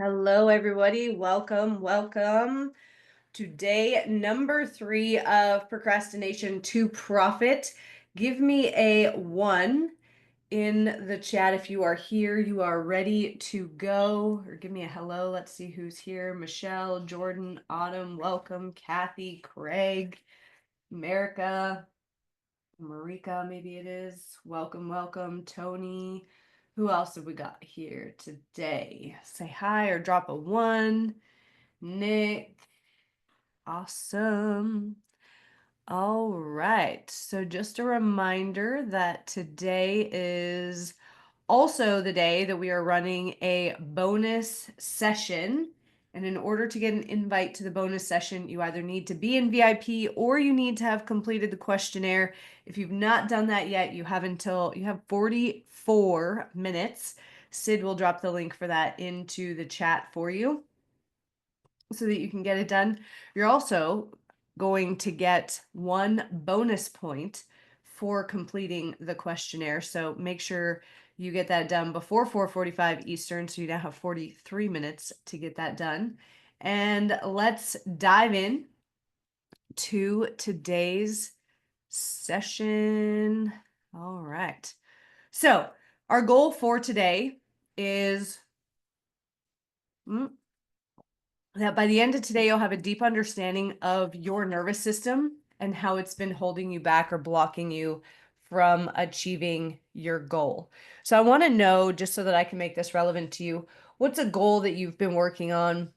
Hello, everybody. Welcome to day number 3 of Procrastination to Profit. Give me a 1 in the chat if you are here, you are ready to go, or give me a hello. Let's see who's here. Michelle, Jordan, Autumn, welcome. Kathy, Craig, America, Marika, maybe it is. Welcome. Tony. Who else have we got here today? Say hi or drop a 1. Nick. Awesome. All right. So just a reminder that today is also the day that we are running a bonus session. And in order to get an invite to the bonus session, you either need to be in VIP or you need to have completed the questionnaire. If you've not done that yet, you have 44 minutes. Sid will drop the link for that into the chat for you so that you can get it done. You're also going to get 1 bonus point for completing the questionnaire. So make sure you get that done before 4:45 Eastern. So you now have 43 minutes to get that done. And let's dive in to today's session. All right. So our goal for today is that by the end of today, you'll have a deep understanding of your nervous system and how it's been holding you back or blocking you from achieving your goal. So I want to know, just so that I can make this relevant to you, what's a goal that you've been working on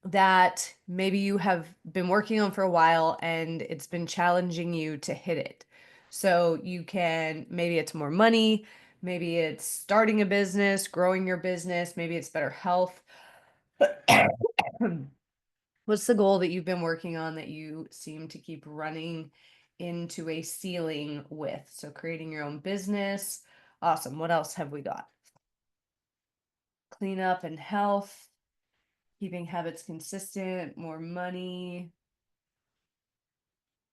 that maybe you have been working on for a while and it's been challenging you to hit it? So maybe it's more money, maybe it's starting a business, growing your business, maybe it's better health. What's the goal that you've been working on that you seem to keep running into a ceiling with? So creating your own business. Awesome. What else have we got? Cleanup and health, keeping habits consistent, more money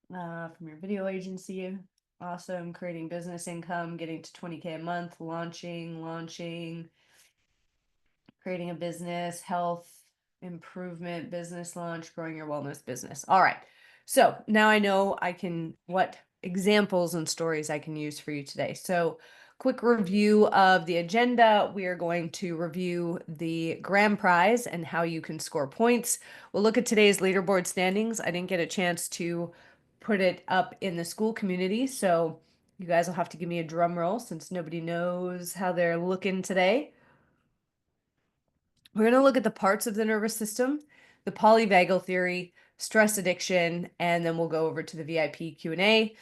from your video agency. Awesome. Creating business income, getting to 20K a month, launching, creating a business, health improvement, business launch, growing your wellness business. All right. So now I know what examples and stories I can use for you today. So quick review of the agenda. We are going to review the grand prize and how you can score points. We'll look at today's leaderboard standings. I didn't get a chance to put it up in the school community, so you guys will have to give me a drum roll since nobody knows how they're looking today. We're going to look at the parts of the nervous system, the polyvagal theory, stress addiction, and then we'll go over to the VIP Q&A.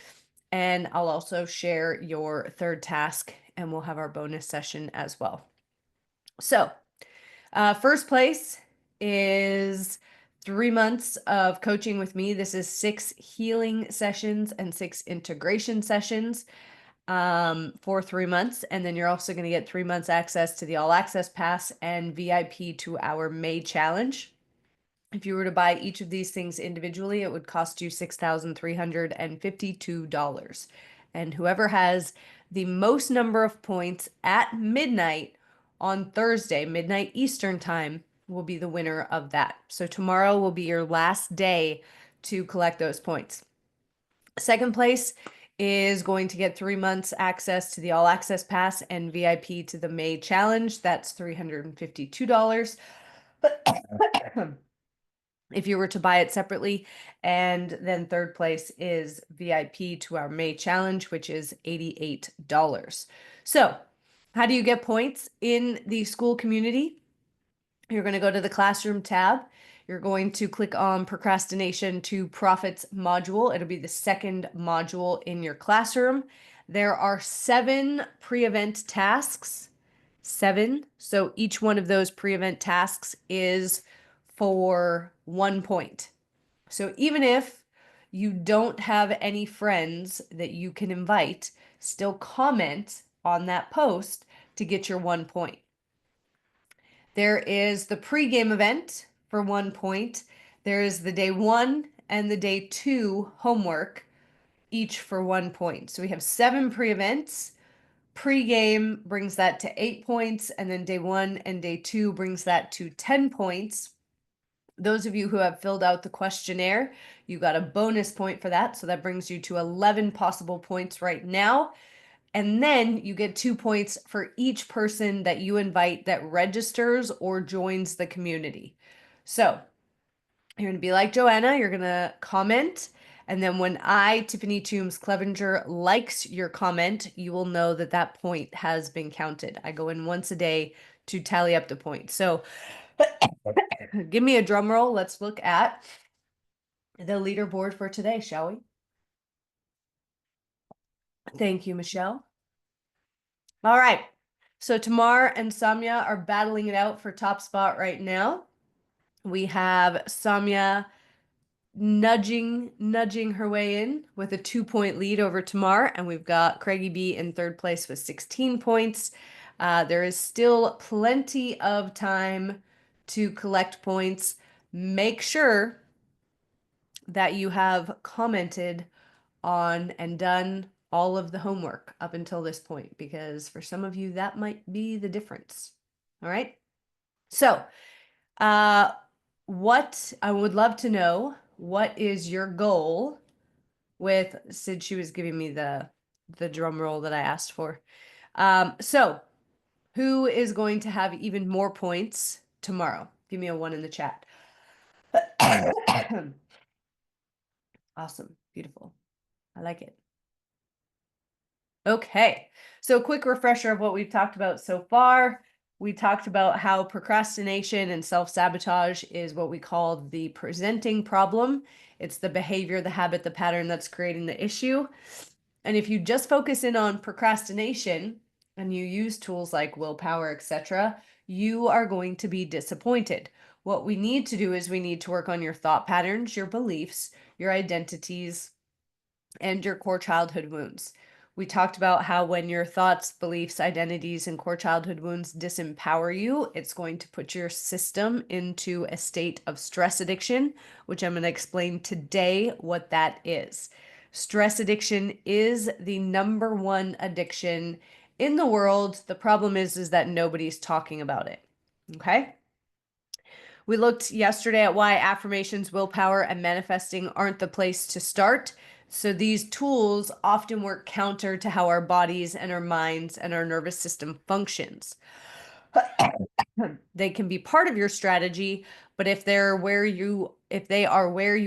And I'll also share your third task, and we'll have our bonus session as well. So, first place is 3 months of coaching with me. This is 6 healing sessions and 6 integration sessions for 3 months. And then you're also going to get 3 months access to the All Access Pass and VIP to our May Challenge. If you were to buy each of these things individually, it would cost you $6,352. And whoever has the most number of points at midnight on Thursday, midnight Eastern time, will be the winner of that. So tomorrow will be your last day to collect those points. Second place is going to get 3 months access to the All Access Pass and VIP to the May Challenge. That's $352. If you were to buy it separately. And then third place is VIP to our May Challenge, which is $88. So how do you get points in the school community? You're going to go to the classroom tab. You're going to click on Procrastination to Profits module. It'll be the second module in your classroom. There are 7 pre-event tasks. 7. So each one of those pre-event tasks is for 1 point. So even if you don't have any friends that you can invite, still comment on that post to get your 1 point. There is the pregame event for 1 point. There is the day 1 and the day 2 homework, each for 1 point. So we have 7 pre-events Pre-game brings that to 8 points, and then day 1 and day 2 brings that to 10 points. Those of you who have filled out the questionnaire, you got a bonus point for that. So that brings you to 11 possible points right now. And then you get 2 points for each person that you invite that registers or joins the community. So you're going to be like Joanna, you're going to comment. And then when Tiffany Toombs Clevenger, likes your comment, you will know that that point has been counted. I go in once a day to tally up the points. So give me a drum roll. Let's look at the leaderboard for today, shall we? Thank you, Michelle. All right. So Tamar and Samya are battling it out for top spot right now. We have Samya nudging her way in with a 2-point lead over Tamar, and we've got Craigie B in third place with 16 points. There is still plenty of time to collect points. Make sure that you have commented on and done all of the homework up until this point, because for some of you, that might be the difference. All right. So, what I would love to know, what is your goal with, Sid, she was giving me the drum roll that I asked for. So who is going to have even more points tomorrow? Give me a 1 in the chat. Awesome. Beautiful. I like it. Okay, so quick refresher of what we've talked about so far. We talked about how procrastination and self-sabotage is what we call the presenting problem. It's the behavior, the habit, the pattern that's creating the issue. And if you just focus in on procrastination and you use tools like willpower, etc., you are going to be disappointed. What we need to do is we need to work on your thought patterns, your beliefs, your identities, and your core childhood wounds. We talked about how when your thoughts, beliefs, identities, and core childhood wounds disempower you, it's going to put your system into a state of stress addiction, which I'm going to explain today what that is. Stress addiction is the #1 addiction in the world. The problem is that nobody's talking about it. Okay? We looked yesterday at why affirmations, willpower, and manifesting aren't the place to start. So these tools often work counter to how our bodies and our minds and our nervous system functions. They can be part of your strategy, but if they are where you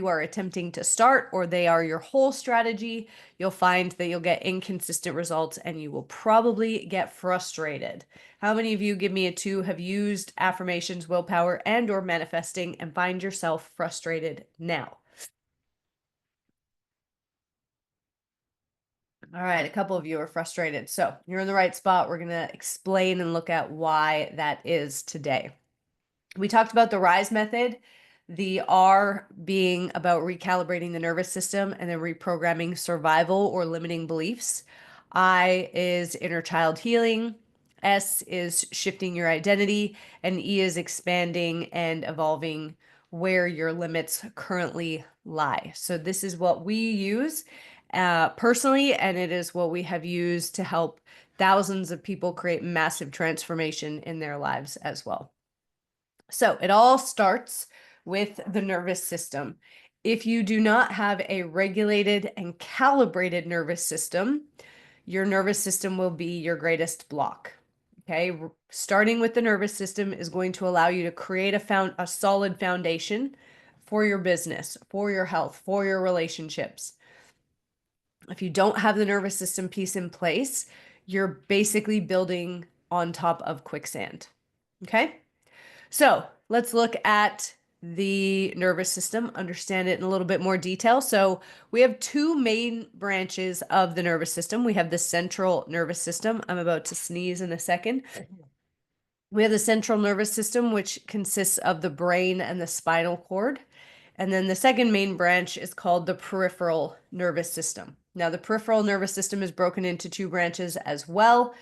are attempting to start, or they are your whole strategy, you'll find that you'll get inconsistent results and you will probably get frustrated. How many of you, give me a 2, have used affirmations, willpower, and or manifesting and find yourself frustrated now? All right, a couple of you are frustrated. So you're in the right spot. We're going to explain and look at why that is today. We talked about the RISE method, the R being about recalibrating the nervous system and then reprogramming survival or limiting beliefs. I is inner child healing. S is shifting your identity. And E is expanding and evolving where your limits currently lie. So this is what we use personally, and it is what we have used to help thousands of people create massive transformation in their lives as well. So it all starts with the nervous system. If you do not have a regulated and calibrated nervous system, your nervous system will be your greatest block. Okay, starting with the nervous system is going to allow you to create a solid foundation for your business, for your health, for your relationships. If you don't have the nervous system piece in place, you're basically building on top of quicksand. Okay? So let's look at the nervous system, understand it in a little bit more detail. So we have 2 main branches of the nervous system. We have the central nervous system. I'm about to sneeze in a second. We have the central nervous system, which consists of the brain and the spinal cord. And then the second main branch is called the peripheral nervous system. Now, the peripheral nervous system is broken into 2 branches as well,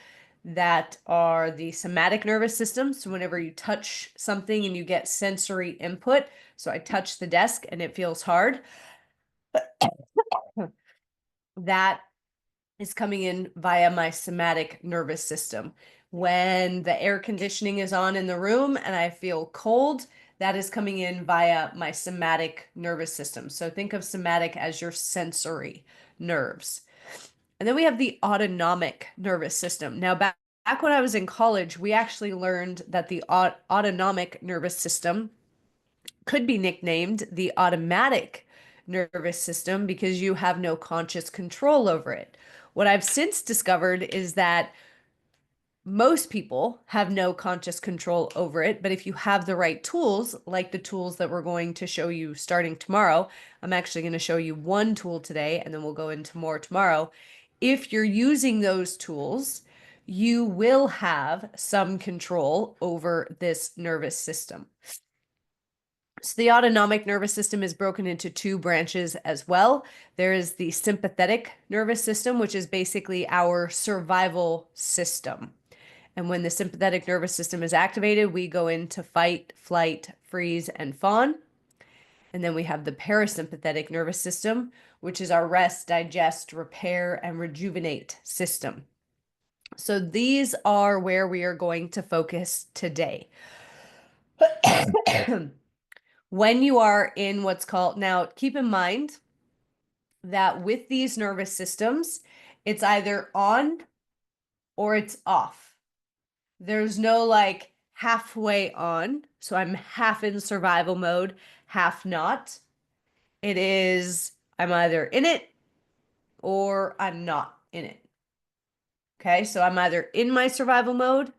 that are the somatic nervous system. So whenever you touch something and you get sensory input, so I touch the desk and it feels hard, that is coming in via my somatic nervous system. When the air conditioning is on in the room and I feel cold, that is coming in via my somatic nervous system. So think of somatic as your sensory nerves. And then we have the autonomic nervous system. Now, back when I was in college, we actually learned that the autonomic nervous system could be nicknamed the automatic nervous system because you have no conscious control over it. What I've since discovered is that most people have no conscious control over it, but if you have the right tools, like the tools that we're going to show you starting tomorrow, I'm actually going to show you one tool today and then we'll go into more tomorrow. If you're using those tools, you will have some control over this nervous system. So the autonomic nervous system is broken into two branches as well. There is the sympathetic nervous system, which is basically our survival system. And when the sympathetic nervous system is activated, we go into fight, flight, freeze, and fawn. And then we have the parasympathetic nervous system, which is our rest, digest, repair, and rejuvenate system. So these are where we are going to focus today. When you are in what's called, now keep in mind that with these nervous systems, it's either on or it's off. There's no like halfway on. So I'm half in survival mode, half not. It is, I'm either in it or I'm not in it. Okay, so I'm either in my survival mode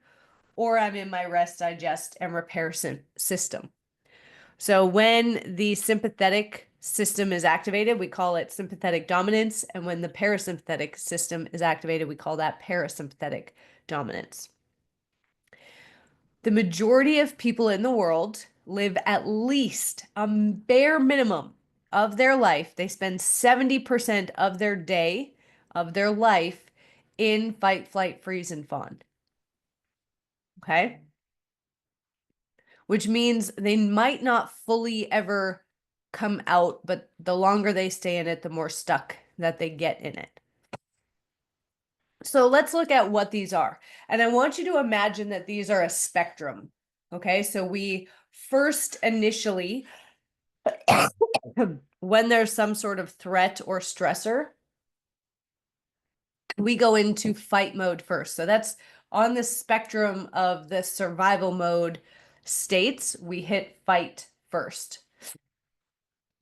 or I'm in my rest, digest, and repair system. So when the sympathetic system is activated, we call it sympathetic dominance. And when the parasympathetic system is activated, we call that parasympathetic dominance. The majority of people in the world live at least a bare minimum of their life. They spend 70% of their day, of their life, in fight, flight, freeze, and fawn. Okay? Which means they might not fully ever come out, but the longer they stay in it, the more stuck that they get in it. So let's look at what these are. And I want you to imagine that these are a spectrum. Okay, so we first initially, when there's some sort of threat or stressor, we go into fight mode first. So that's on the spectrum of the survival mode states, we hit fight first.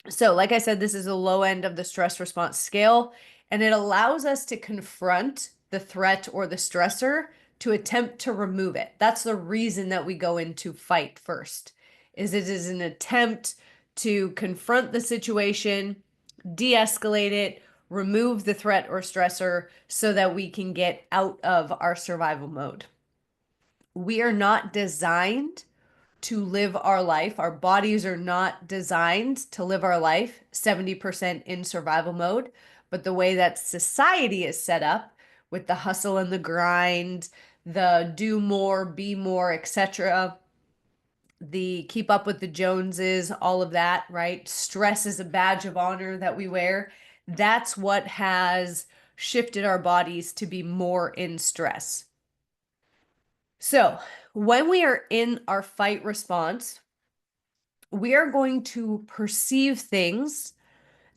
So like I said, this is a low end of the stress response scale, and it allows us to confront the threat or the stressor to attempt to remove it. That's the reason that we go into fight first, is it is an attempt to confront the situation, de-escalate it, remove the threat or stressor so that we can get out of our survival mode. We are not designed to live our life. Our bodies are not designed to live our life 70% in survival mode. But the way that society is set up with the hustle and the grind, the do more, be more, etc., the keep up with the Joneses, all of that, right? Stress is a badge of honor that we wear. That's what has shifted our bodies to be more in stress. So when we are in our fight response, we are going to perceive things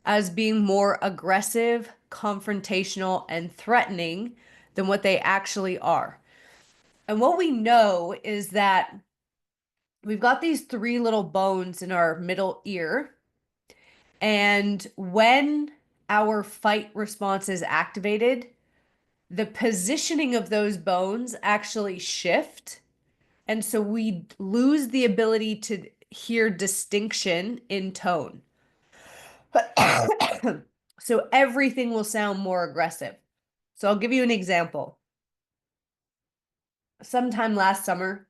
as being more aggressive, confrontational, and threatening than what they actually are. And what we know is that we've got these three little bones in our middle ear. And when our fight response is activated, the positioning of those bones actually shift. And so we lose the ability to hear distinction in tone. So everything will sound more aggressive. So I'll give you an example. Sometime last summer,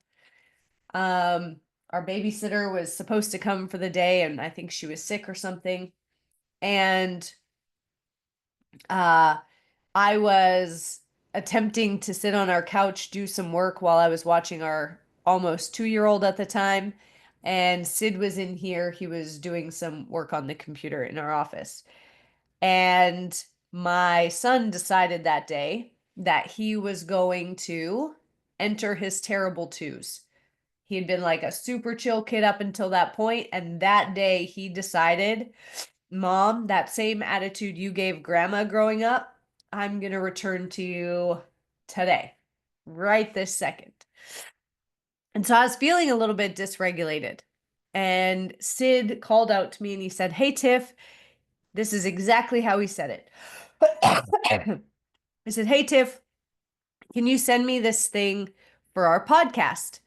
our babysitter was supposed to come for the day, and I think she was sick or something. And I was attempting to sit on our couch, do some work while I was watching our almost 2-year-old at the time. And Sid was in here. He was doing some work on the computer in our office. And my son decided that day that he was going to enter his terrible twos. He had been like a super chill kid up until that point, and that day he decided, Mom, that same attitude you gave grandma growing up, I'm going to return to you today, right this second. And so I was feeling a little bit dysregulated. And Sid called out to me and he said, Hey, Tiff, this is exactly how he said it. I said, Hey, Tiff, can you send me this thing for our podcast?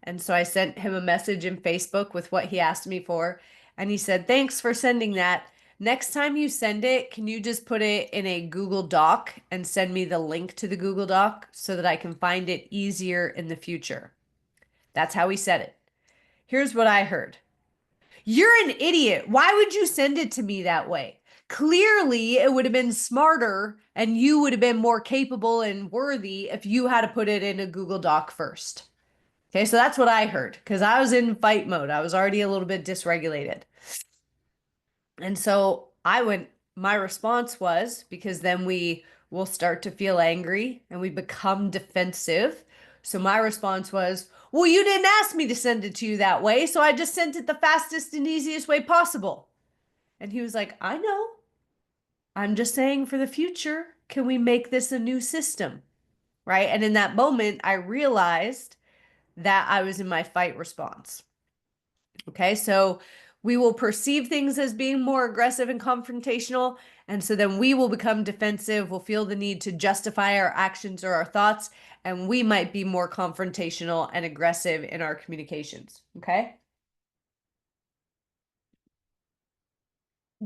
And so I sent him a message in Facebook with what he asked me for. And he said, Thanks for sending that. Next time you send it, can you just put it in a Google Doc and send me the link to the Google Doc so that I can find it easier in the future? That's how he said it. Here's what I heard. You're an idiot. Why would you send it to me that way? Clearly, it would have been smarter and you would have been more capable and worthy if you had to put it in a Google Doc first. Okay, so that's what I heard because I was in fight mode. I was already a little bit dysregulated. And so my response was because then we will start to feel angry and we become defensive. So my response was, well, you didn't ask me to send it to you that way, so I just sent it the fastest and easiest way possible. And he was like, I know. I'm just saying for the future, can we make this a new system? Right? And in that moment, I realized that I was in my fight response. Okay, so we will perceive things as being more aggressive and confrontational. And so then we will become defensive. We'll feel the need to justify our actions or our thoughts. And we might be more confrontational and aggressive in our communications. Okay.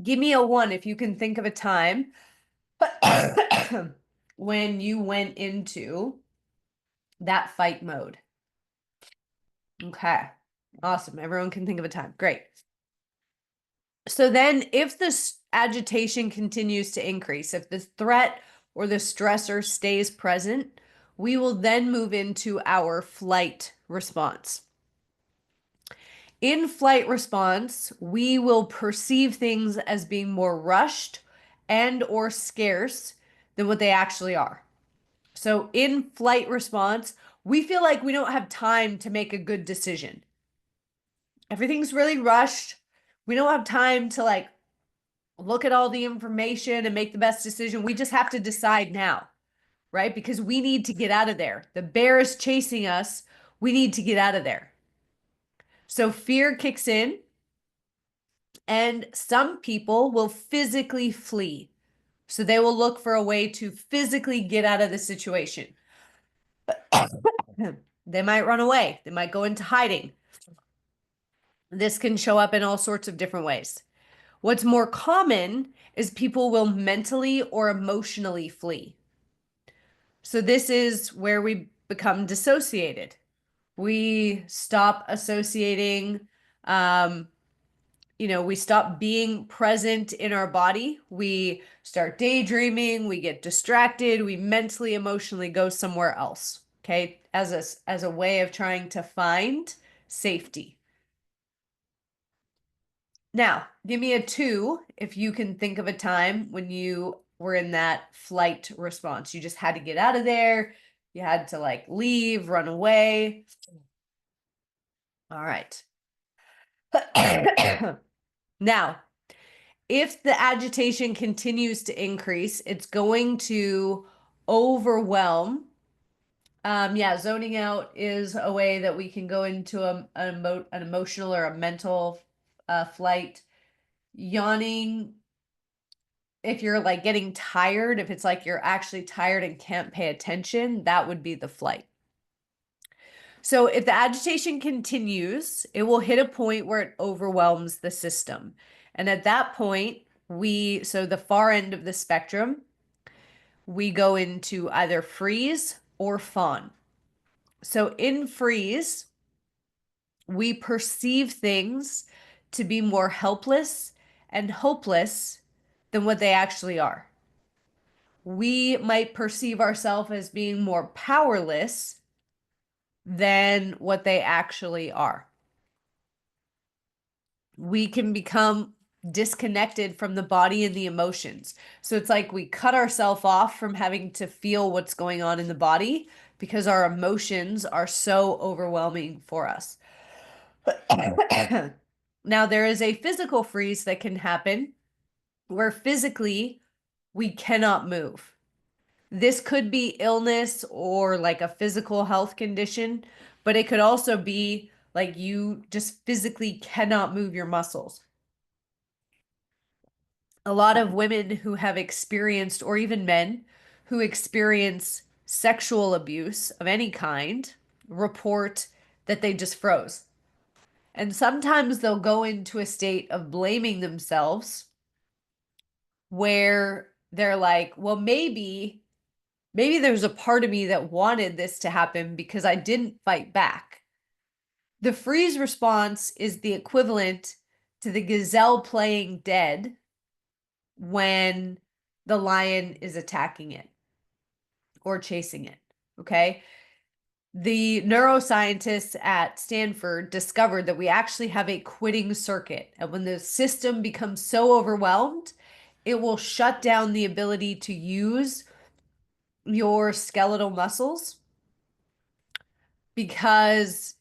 Give me a 1 if you can think of a time when you went into that fight mode. Okay. Awesome. Everyone can think of a time. Great. So then if the agitation continues to increase, if the threat or the stressor stays present, we will then move into our flight response. In flight response, we will perceive things as being more rushed and or scarce than what they actually are. So in flight response, we feel like we don't have time to make a good decision. Everything's really rushed. We don't have time to like look at all the information and make the best decision. We just have to decide now, right? Because we need to get out of there. The bear is chasing us. We need to get out of there. So fear kicks in, and some people will physically flee. So they will look for a way to physically get out of the situation. They might run away. They might go into hiding. This can show up in all sorts of different ways. What's more common is people will mentally or emotionally flee. So this is where we become dissociated. We stop associating, we stop being present in our body. We start daydreaming, we get distracted, we mentally, emotionally go somewhere else, okay, as a way of trying to find safety. Now, give me a 2 if you can think of a time when you were in that flight response. You just had to get out of there. You had to like leave, run away. All right. Now, if the agitation continues to increase, it's going to overwhelm. Zoning out is a way that we can go into an emotional or a mental flight. Yawning, if you're like getting tired, if it's like you're actually tired and can't pay attention, that would be the flight. So if the agitation continues, it will hit a point where it overwhelms the system. And at that point, so the far end of the spectrum, we go into either freeze or fawn. So in freeze, we perceive things to be more helpless and hopeless than what they actually are. We might perceive ourselves as being more powerless than what they actually are. We can become disconnected from the body and the emotions. So it's like we cut ourselves off from having to feel what's going on in the body because our emotions are so overwhelming for us. Now, there is a physical freeze that can happen where physically we cannot move. This could be illness or like a physical health condition, but it could also be like you just physically cannot move your muscles. A lot of women who have experienced, or even men who experience sexual abuse of any kind, report that they just froze. And sometimes they'll go into a state of blaming themselves where they're like, well, maybe there's a part of me that wanted this to happen because I didn't fight back. The freeze response is the equivalent to the gazelle playing dead when the lion is attacking it or chasing it. Okay. The neuroscientists at Stanford discovered that we actually have a quitting circuit. And when the system becomes so overwhelmed, it will shut down the ability to use your skeletal muscles because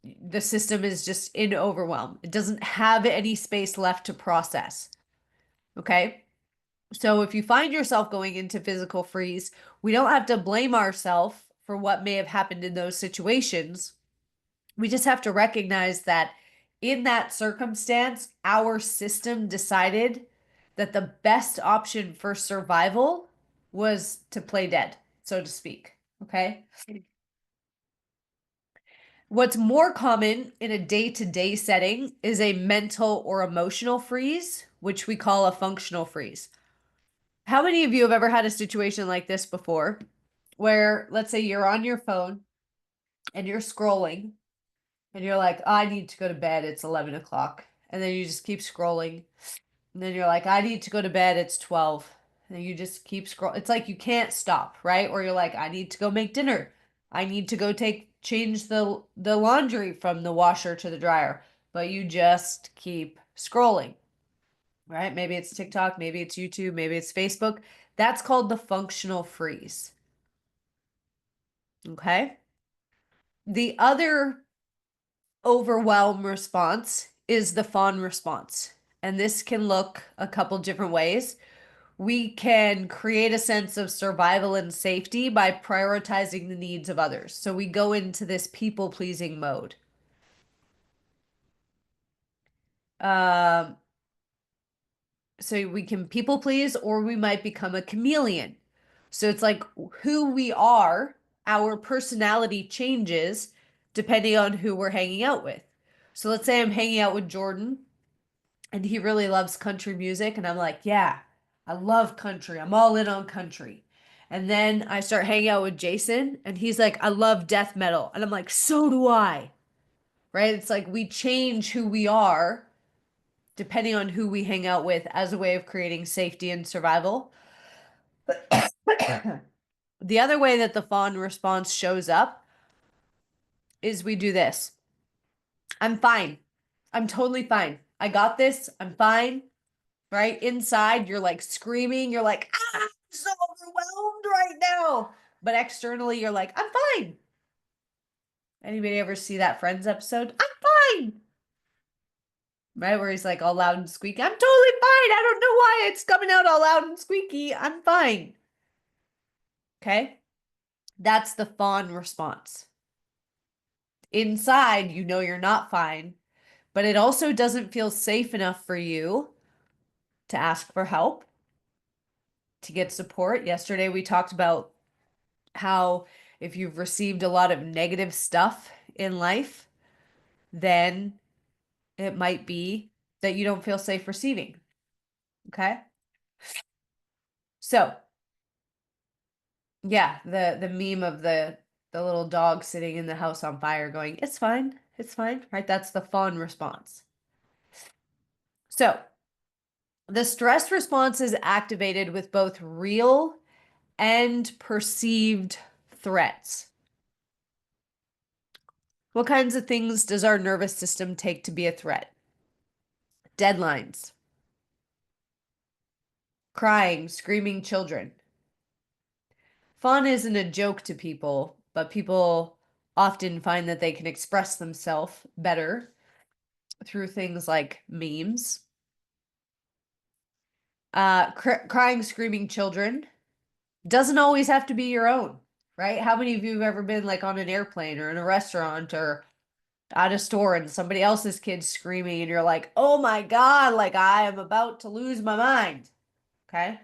the system is just in overwhelm. It doesn't have any space left to process. Okay. So if you find yourself going into physical freeze, we don't have to blame ourselves for what may have happened in those situations. We just have to recognize that in that circumstance, our system decided that the best option for survival was to play dead, so to speak. Okay. What's more common in a day-to-day setting is a mental or emotional freeze, which we call a functional freeze. How many of you have ever had a situation like this before where, let's say, you're on your phone and you're scrolling and you're like, I need to go to bed, it's 11 o'clock. And then you just keep scrolling. And then you're like, I need to go to bed, it's 12. And you just keep scrolling. It's like you can't stop, right? Or you're like, I need to go make dinner. I need to go change the laundry from the washer to the dryer. But you just keep scrolling, right? Maybe it's TikTok, maybe it's YouTube, maybe it's Facebook. That's called the functional freeze. Okay. The other overwhelm response is the fawn response. And this can look a couple different ways. We can create a sense of survival and safety by prioritizing the needs of others. So we go into this people pleasing mode. Um, so we can people please, or we might become a chameleon. So it's like who we are, our personality changes depending on who we're hanging out with. So let's say I'm hanging out with Jordan and he really loves country music. And I'm like, yeah, I love country. I'm all in on country. And then I start hanging out with Jason and he's like, I love death metal. And I'm like, so do I. Right? It's like we change who we are depending on who we hang out with as a way of creating safety and survival. The other way that the fawn response shows up is we do this. I'm fine. I'm totally fine. I got this. I'm fine. Right? Inside, you're like screaming. You're like, ah, I'm so overwhelmed right now. But externally, you're like, I'm fine. Anybody ever see that Friends episode? I'm fine. Right? Where he's like all loud and squeaky. I'm totally fine. I don't know why it's coming out all loud and squeaky. I'm fine. Okay? That's the fawn response. Inside, you know you're not fine, but it also doesn't feel safe enough for you to ask for help, to get support. Yesterday, we talked about how if you've received a lot of negative stuff in life, then it might be that you don't feel safe receiving. Okay? So, yeah, the meme of the little dog sitting in the house on fire going, "It's fine. It's fine." Right? That's the fawn response. So, the stress response is activated with both real and perceived threats. What kinds of things does our nervous system take to be a threat? Deadlines, crying, screaming children. Fun isn't a joke to people, but people often find that they can express themselves better through things like memes. Crying, screaming children doesn't always have to be your own, right? How many of you have ever been like on an airplane or in a restaurant or at a store and somebody else's kid's screaming and you're like, oh my God, like I am about to lose my mind. Okay.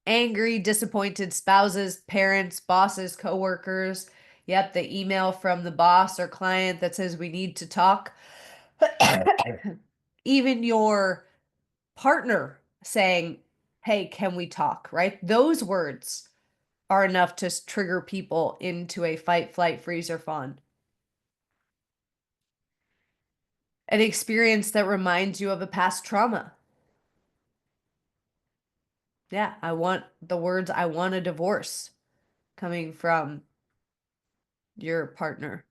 Angry, disappointed spouses, parents, bosses, coworkers. Yep, the email from the boss or client that says we need to talk. Even your partner saying, hey, can we talk, right? Those words are enough to trigger people into a fight, flight, freeze, or fawn. An experience that reminds you of a past trauma. Yeah, I want the words, I want a divorce coming from your partner.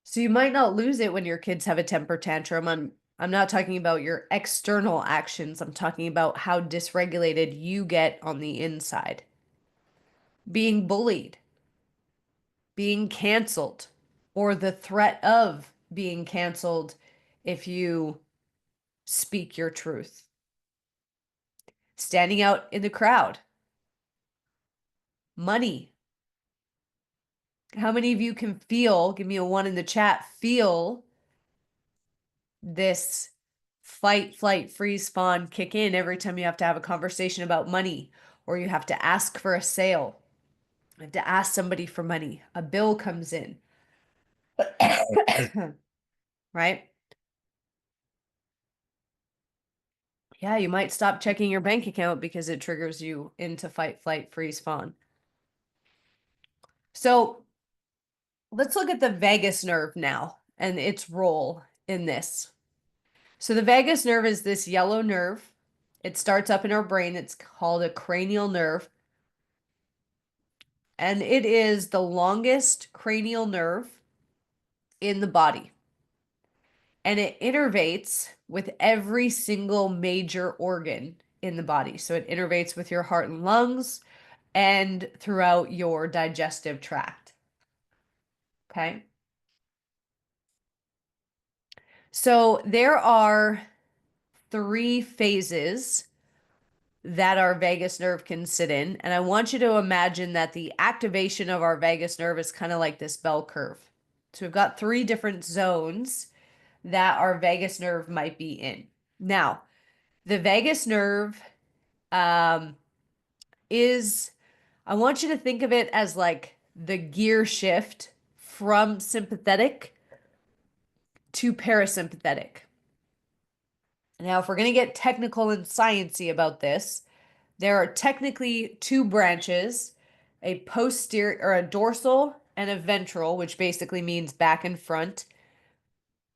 So you might not lose it when your kids have a temper tantrum. I'm not talking about your external actions. I'm talking about how dysregulated you get on the inside. Being bullied, being canceled, or the threat of being canceled if you speak your truth. Standing out in the crowd. Money. How many of you can feel, give me a one in the chat, feel this fight, flight, freeze, fawn kick in every time you have to have a conversation about money or you have to ask for a sale? You have to ask somebody for money. A bill comes in. Right? Yeah, you might stop checking your bank account because it triggers you into fight, flight, freeze, fawn. So let's look at the vagus nerve now and its role in this. So the vagus nerve is this yellow nerve. It starts up in our brain. It's called a cranial nerve. And it is the longest cranial nerve in the body. And it innervates with every single major organ in the body. So it innervates with your heart and lungs and throughout your digestive tract. Okay. So there are 3 phases that our vagus nerve can sit in. And I want you to imagine that the activation of our vagus nerve is kind of like this bell curve. So we've got 3 different zones that our vagus nerve might be in. Now, the vagus nerve is, I want you to think of it as like the gear shift from sympathetic to parasympathetic. Now, if we're going to get technical and sciencey about this, there are technically 2 branches, a posterior or a dorsal and a ventral, which basically means back and front,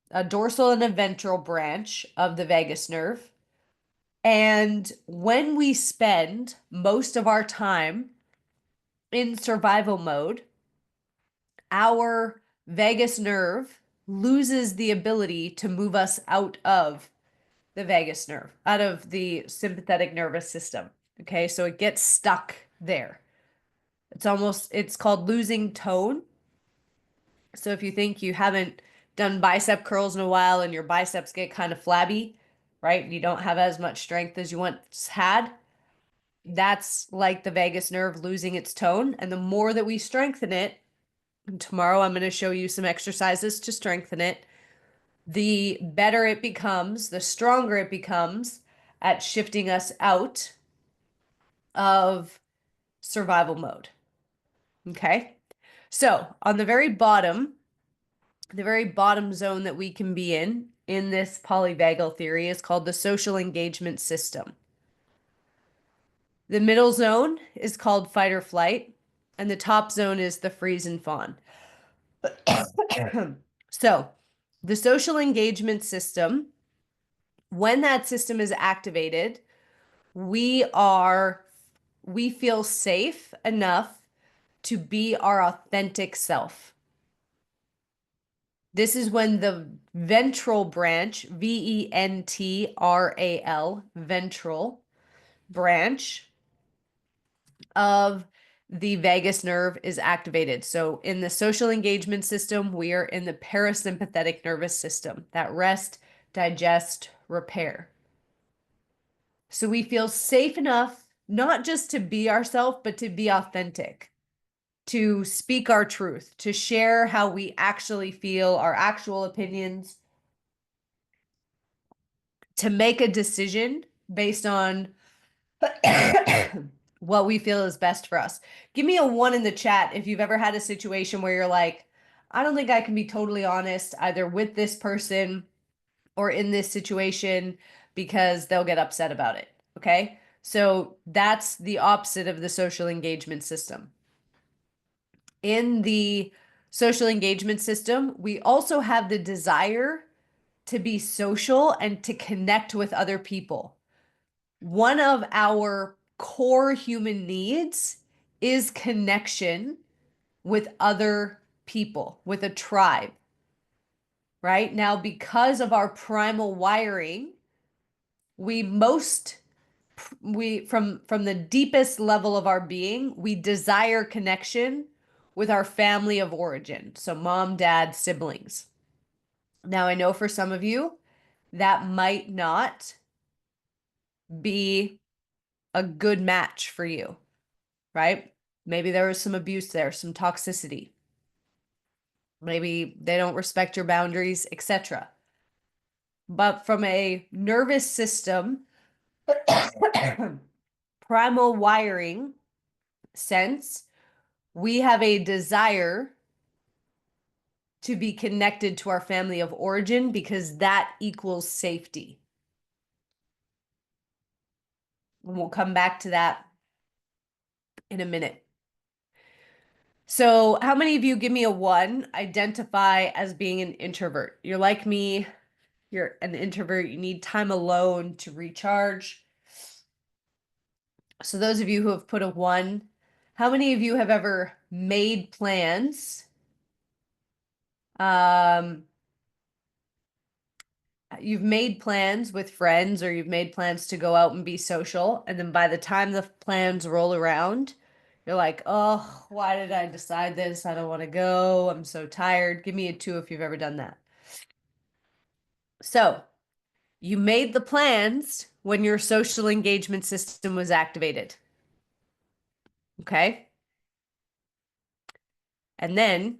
a dorsal and a ventral branch of the vagus nerve. And when we spend most of our time in survival mode, our vagus nerve loses the ability to move us out of the vagus nerve, out of the sympathetic nervous system. Okay, so it gets stuck there. It's called losing tone. So if you think you haven't done bicep curls in a while and your biceps get kind of flabby, right? You don't have as much strength as you once had. That's like the vagus nerve losing its tone. And the more that we strengthen it, and tomorrow I'm going to show you some exercises to strengthen it, the better it becomes, the stronger it becomes at shifting us out of survival mode. Okay. So on the very bottom zone that we can be in this polyvagal theory is called the social engagement system. The middle zone is called fight or flight, and the top zone is the freeze and fawn. So the social engagement system, when that system is activated, we feel safe enough to be our authentic self. This is when the ventral branch, VENTRAL, ventral branch of the vagus nerve is activated. So in the social engagement system, we are in the parasympathetic nervous system, that rest, digest, repair. So we feel safe enough, not just to be ourselves, but to be authentic, to speak our truth, to share how we actually feel, our actual opinions, to make a decision based on what we feel is best for us. Give me a 1 in the chat if you've ever had a situation where you're like, I don't think I can be totally honest either with this person or in this situation because they'll get upset about it. Okay. So that's the opposite of the social engagement system. In the social engagement system, we also have the desire to be social and to connect with other people. One of our core human needs is connection with other people, with a tribe, right? Now, because of our primal wiring, we from the deepest level of our being, we desire connection with our family of origin. So mom, dad, siblings. Now, I know for some of you, that might not be a good match for you, right? Maybe there was some abuse there, some toxicity. Maybe they don't respect your boundaries, etc. But from a nervous system, primal wiring sense, we have a desire to be connected to our family of origin because that equals safety. And we'll come back to that in a minute. So, how many of you, give me a 1, identify as being an introvert? You're like me, you're an introvert, you need time alone to recharge. So, those of you who have put a 1, how many of you have ever made plans? You've made plans with friends or you've made plans to go out and be social. And then by the time the plans roll around, you're like, oh, why did I decide this? I don't want to go. I'm so tired. Give me a 2 if you've ever done that. So you made the plans when your social engagement system was activated. Okay. And then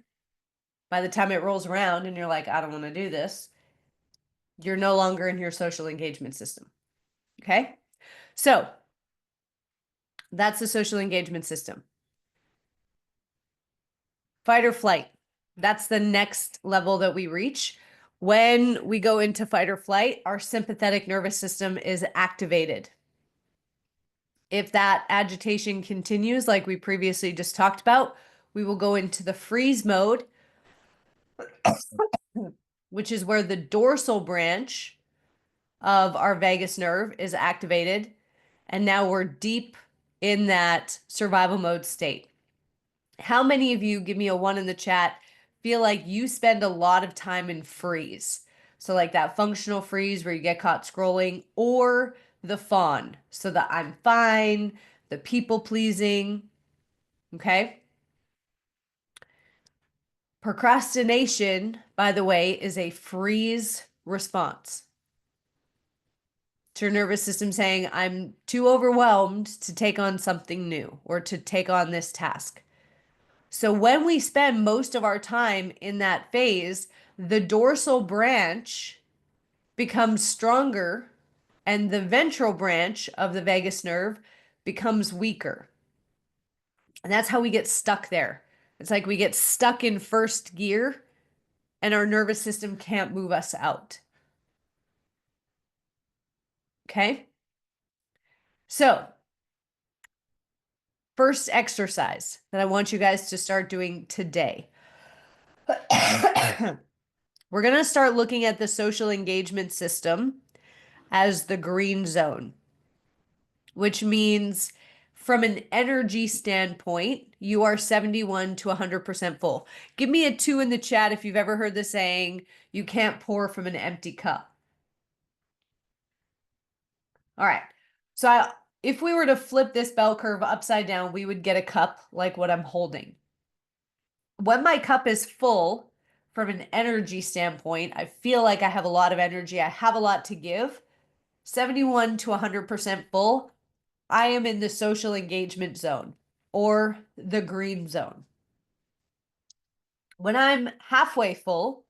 by the time it rolls around and you're like, I don't want to do this, you're no longer in your social engagement system. Okay. So that's the social engagement system. Fight or flight. That's the next level that we reach. When we go into fight or flight, our sympathetic nervous system is activated. If that agitation continues, like we previously just talked about, we will go into the freeze mode, which is where the dorsal branch of our vagus nerve is activated. And now we're deep in that survival mode state. How many of you, give me a 1 in the chat, feel like you spend a lot of time in freeze? So like that functional freeze where you get caught scrolling, or the fawn. So the I'm fine, the people pleasing. Okay. Procrastination, by the way, is a freeze response. It's your nervous system saying, I'm too overwhelmed to take on something new or to take on this task. So when we spend most of our time in that phase, the dorsal branch becomes stronger and the ventral branch of the vagus nerve becomes weaker. And that's how we get stuck there. It's like we get stuck in first gear and our nervous system can't move us out. Okay? So, first exercise that I want you guys to start doing today. We're going to start looking at the social engagement system as the green zone, which means from an energy standpoint, you are 71 to 100% full. Give me a 2 in the chat if you've ever heard the saying, you can't pour from an empty cup. All right. So if we were to flip this bell curve upside down, we would get a cup like what I'm holding. When my cup is full, from an energy standpoint, I feel like I have a lot of energy. I have a lot to give. 71 to 100% full, I am in the social engagement zone or the green zone. When I'm halfway full,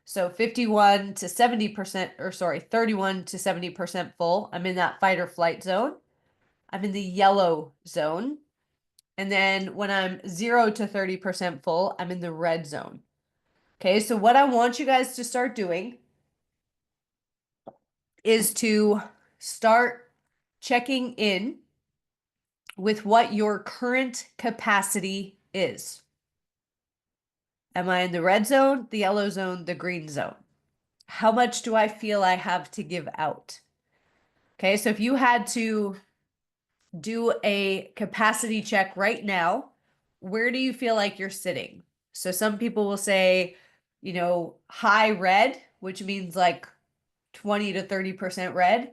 so 51 to 70%, or sorry, 31 to 70% full, I'm in that fight or flight zone. I'm in the yellow zone. And then when I'm 0 to 30% full, I'm in the red zone. Okay, so what I want you guys to start doing is to start checking in with what your current capacity is. Am I in the red zone, the yellow zone, the green zone? How much do I feel I have to give out? Okay, so if you had to do a capacity check right now, where do you feel like you're sitting? So some people will say, high red, which means like 20 to 30% red.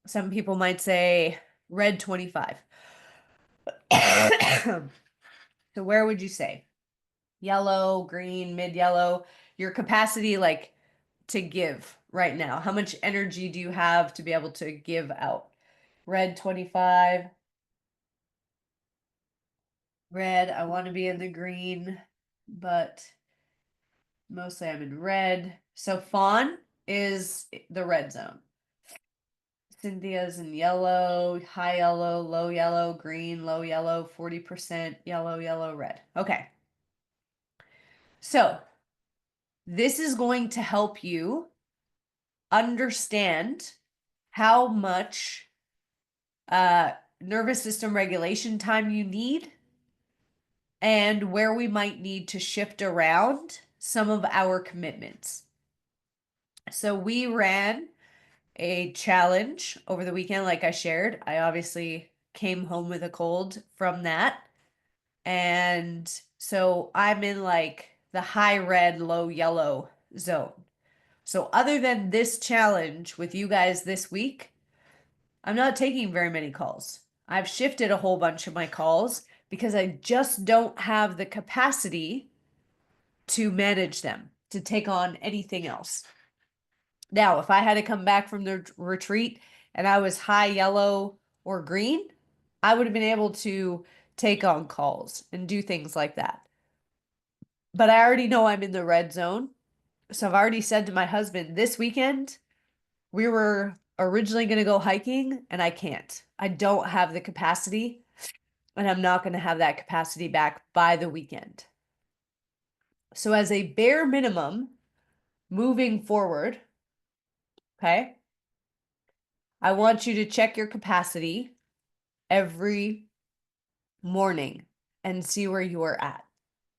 Some people might say red 25. So where would you say? Yellow, green, mid yellow, your capacity like to give right now. How much energy do you have to be able to give out? Red 25. Red, I want to be in the green, but mostly I'm in red. So Fawn is the red zone. Cynthia's in yellow, high yellow, green, low yellow, 40% yellow, yellow, red. Okay. So this is going to help you understand how much nervous system regulation time you need and where we might need to shift around some of our commitments. So we ran a challenge over the weekend, like I shared. I obviously came home with a cold from that. And so I'm in like the high red, low yellow zone. So other than this challenge with you guys this week, I'm not taking very many calls. I've shifted a whole bunch of my calls because I just don't have the capacity to manage them, to take on anything else. Now, if I had to come back from the retreat and I was high yellow or green, I would have been able to take on calls and do things like that. But I already know I'm in the red zone. So I've already said to my husband this weekend, we were originally going to go hiking and I can't. I don't have the capacity and I'm not going to have that capacity back by the weekend. So as a bare minimum, moving forward, okay, I want you to check your capacity every morning and see where you are at.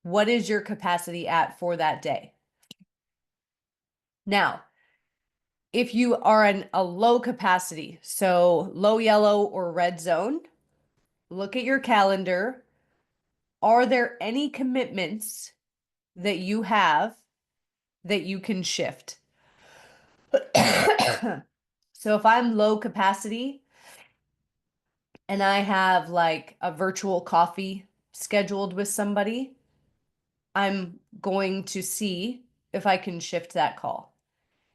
What is your capacity at for that day? Now, if you are in a low capacity, so low yellow or red zone, look at your calendar. Are there any commitments that you have that you can shift? So if I'm low capacity and I have like a virtual coffee scheduled with somebody, I'm going to see if I can shift that call.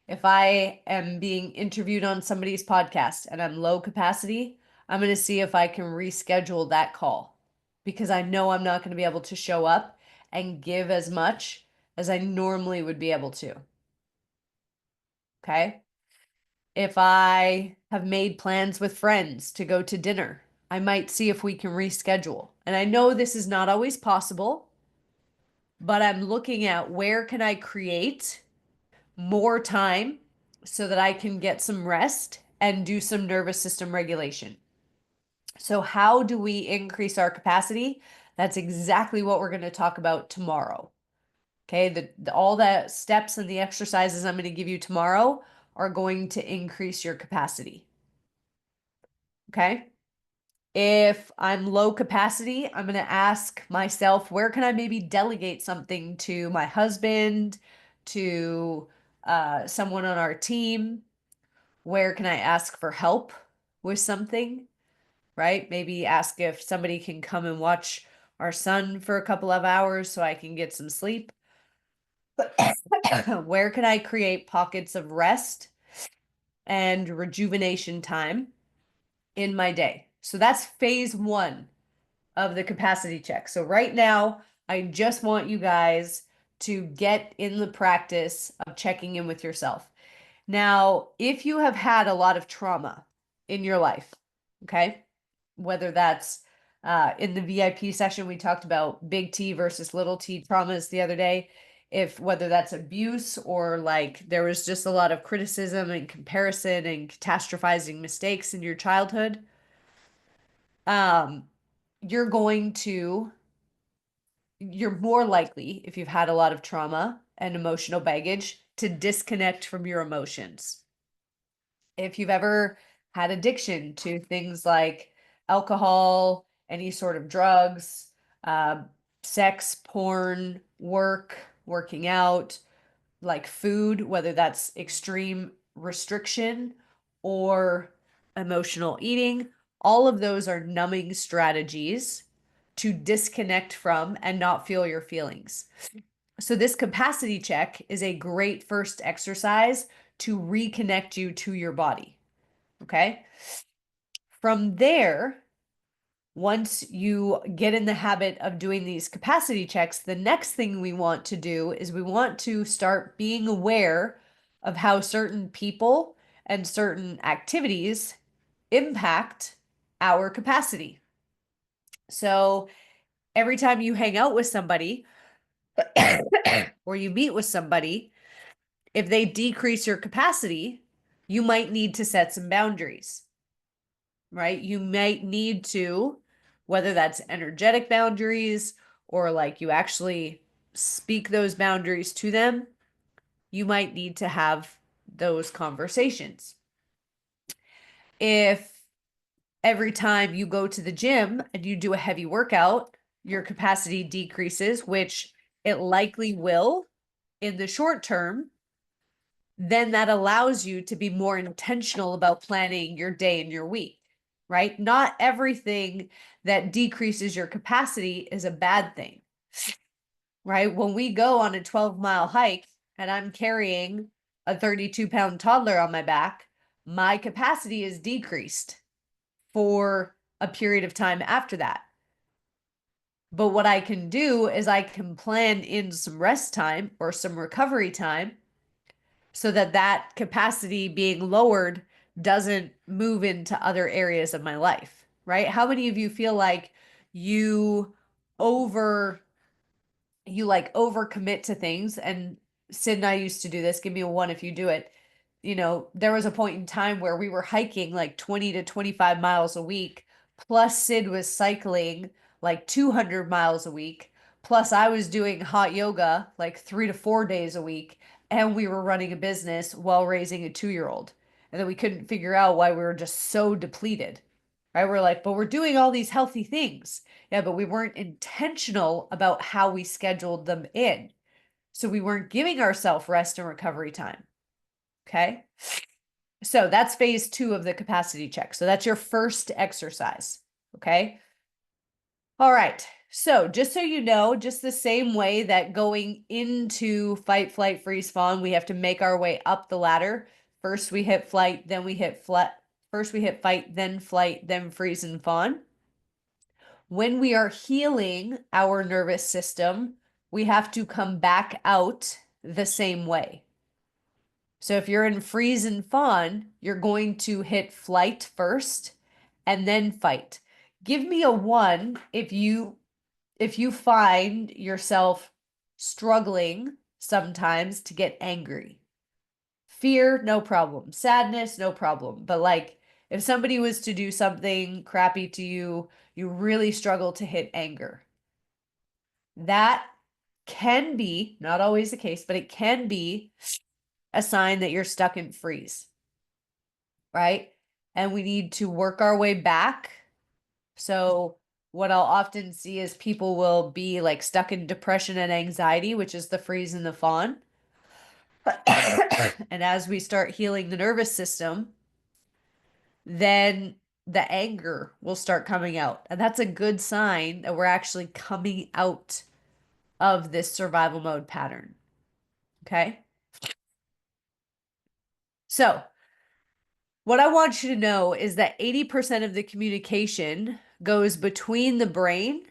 If I am being interviewed on somebody's podcast and I'm low capacity, I'm going to see if I can reschedule that call because I know I'm not going to be able to show up and give as much as I normally would be able to. Okay. If I have made plans with friends to go to dinner, I might see if we can reschedule. And I know this is not always possible, but I'm looking at where can I create more time so that I can get some rest and do some nervous system regulation. So how do we increase our capacity? That's exactly what we're going to talk about tomorrow. Okay, all the steps and the exercises I'm going to give you tomorrow are going to increase your capacity. Okay? If I'm low capacity, I'm going to ask myself, where can I maybe delegate something to my husband, to someone on our team? Where can I ask for help with something, right? Maybe ask if somebody can come and watch our son for a couple of hours so I can get some sleep. Where can I create pockets of rest and rejuvenation time in my day? So that's phase one of the capacity check. So right now, I just want you guys to get in the practice of checking in with yourself. Now, if you have had a lot of trauma in your life, okay, whether that's in the VIP session, we talked about big T versus little t traumas the other day. If whether that's abuse or like there was just a lot of criticism and comparison and catastrophizing mistakes in your childhood, um, you're going to, you're more likely, if you've had a lot of trauma and emotional baggage, to disconnect from your emotions. If you've ever had addiction to things like alcohol, any sort of drugs, uh, sex, porn, work, working out, like food, whether that's extreme restriction or emotional eating, all of those are numbing strategies to disconnect from and not feel your feelings. So, this capacity check is a great first exercise to reconnect you to your body. Okay. From there, once you get in the habit of doing these capacity checks, the next thing we want to do is we want to start being aware of how certain people and certain activities impact our capacity. So every time you hang out with somebody or you meet with somebody, if they decrease your capacity, you might need to set some boundaries, right? You might need to, whether that's energetic boundaries or like you actually speak those boundaries to them, you might need to have those conversations. If every time you go to the gym and you do a heavy workout, your capacity decreases, which it likely will in the short term, then that allows you to be more intentional about planning your day and your week, right? Not everything that decreases your capacity is a bad thing, right? When we go on a 12-mile hike and I'm carrying a 32-pound toddler on my back, my capacity is decreased for a period of time after that. But what I can do is I can plan in some rest time or some recovery time so that that capacity being lowered doesn't move into other areas of my life, right? How many of you feel like you over you like overcommit to things? And Sid and I used to do this. Give me a one if you do it. You know, there was a point in time where we were hiking like 20 to 25 miles a week, plus Sid was cycling like 200 miles a week, plus I was doing hot yoga like 3 to 4 days a week, and we were running a business while raising a 2-year-old. And then we couldn't figure out why we were just so depleted. Right? We're like, but we're doing all these healthy things. Yeah, but we weren't intentional about how we scheduled them in. So we weren't giving ourselves rest and recovery time. Okay. So that's phase two of the capacity check. So that's your first exercise. Okay. All right. So just so you know, just the same way that going into fight, flight, freeze, fawn, we have to make our way up the ladder. First we hit flight, then we hit flat. First we hit fight, then flight, then freeze and fawn. When we are healing our nervous system, we have to come back out the same way. So if you're in freeze and fawn, you're going to hit flight first and then fight. Give me a one if you find yourself struggling sometimes to get angry. Fear, no problem. Sadness, no problem. But like if somebody was to do something crappy to you, you really struggle to hit anger. That can be, not always the case, but it can be a sign that you're stuck in freeze, right? And we need to work our way back So what I'll often see is people will be like stuck in depression and anxiety, which is the freeze and the fawn. And as we start healing the nervous system, then the anger will start coming out. And that's a good sign that we're actually coming out of this survival mode pattern. Okay. So, what I want you to know is that 80% of the communication goes between the brain,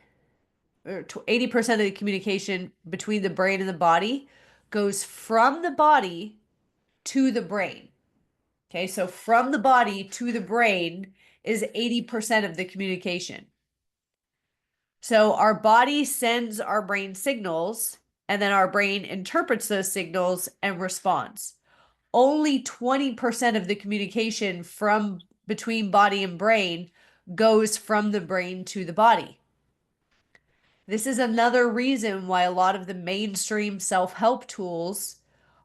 or 80% of the communication between the brain and the body goes from the body to the brain. Okay, so from the body to the brain is 80% of the communication. So our body sends our brain signals, and then our brain interprets those signals and responds. Only 20% of the communication from between body and brain goes from the brain to the body. This is another reason why a lot of the mainstream self-help tools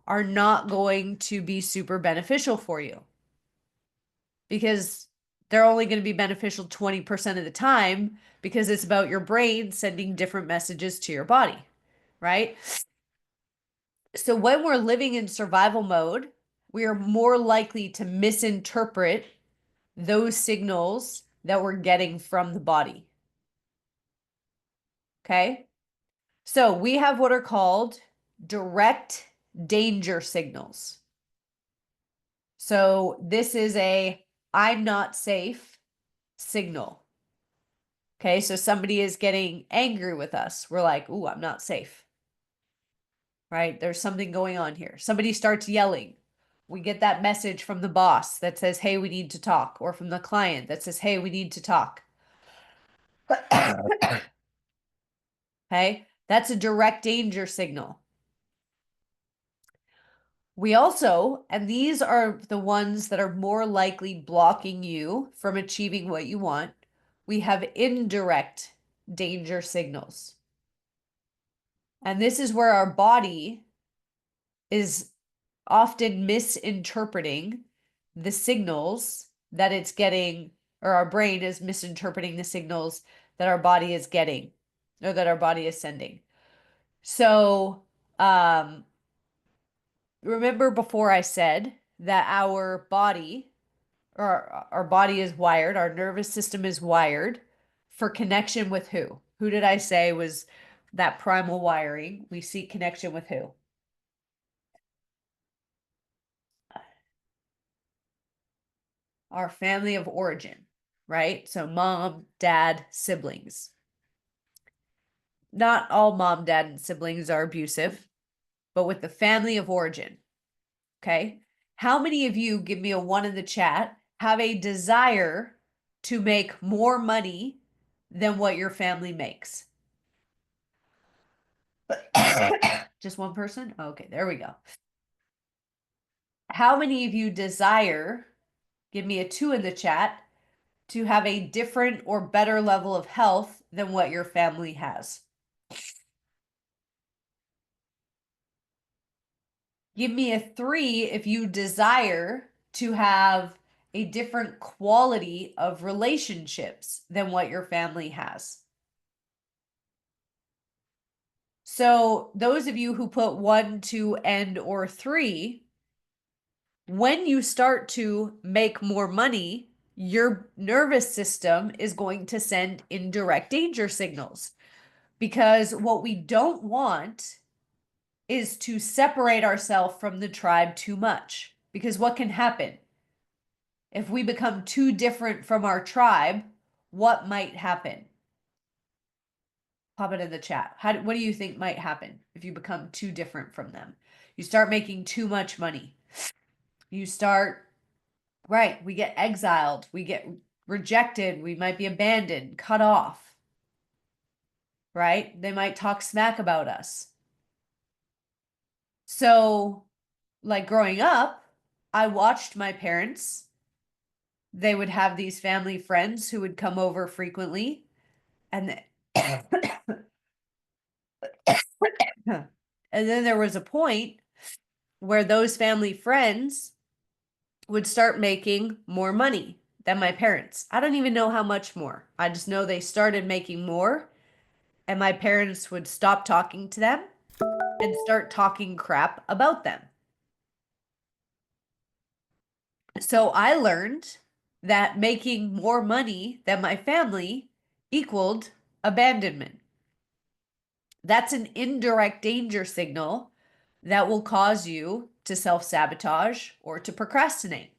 are not going to be super beneficial for you, because they're only going to be beneficial 20% of the time, because it's about your brain sending different messages to your body, right? So when we're living in survival mode, we are more likely to misinterpret those signals that we're getting from the body. Okay? So we have what are called direct danger signals. So this is a I'm not safe signal. Okay, so somebody is getting angry with us. We're like, ooh, I'm not safe. Right? There's something going on here. Somebody starts yelling. We get that message from the boss that says, hey, we need to talk, or from the client that says, hey, we need to talk. Okay, that's a direct danger signal. We also, and these are the ones that are more likely blocking you from achieving what you want, we have indirect danger signals. And this is where our body is often misinterpreting the signals that it's getting, or our brain is misinterpreting the signals that our body is getting, or that our body is sending. So, remember before I said that our body, or our body is wired, our nervous system is wired for connection with who? Who did I say was that primal wiring? We seek connection with who? Our family of origin, right? So mom, dad, siblings. Not all mom, dad, and siblings are abusive, but with the family of origin, okay? How many of you, give me a one in the chat, have a desire to make more money than what your family makes? Just one person? Okay, there we go. How many of you desire, give me a two in the chat, to have a different or better level of health than what your family has? Give me a three if you desire to have a different quality of relationships than what your family has. So those of you who put one, two, and or three, when you start to make more money, your nervous system is going to send indirect danger signals, because what we don't want is to separate ourselves from the tribe too much. Because what can happen? If we become too different from our tribe, what might happen? Pop it in the chat. What do you think might happen if you become too different from them? You start making too much money. You start, right, we get exiled, we get rejected, we might be abandoned, cut off, right? They might talk smack about us. So, like growing up, I watched my parents. They would have these family friends who would come over frequently, and and then there was a point where those family friends would start making more money than my parents. I don't even know how much more. I just know they started making more, and my parents would stop talking to them and start talking crap about them. So I learned that making more money than my family equaled abandonment. That's an indirect danger signal that will cause you to self sabotage or to procrastinate.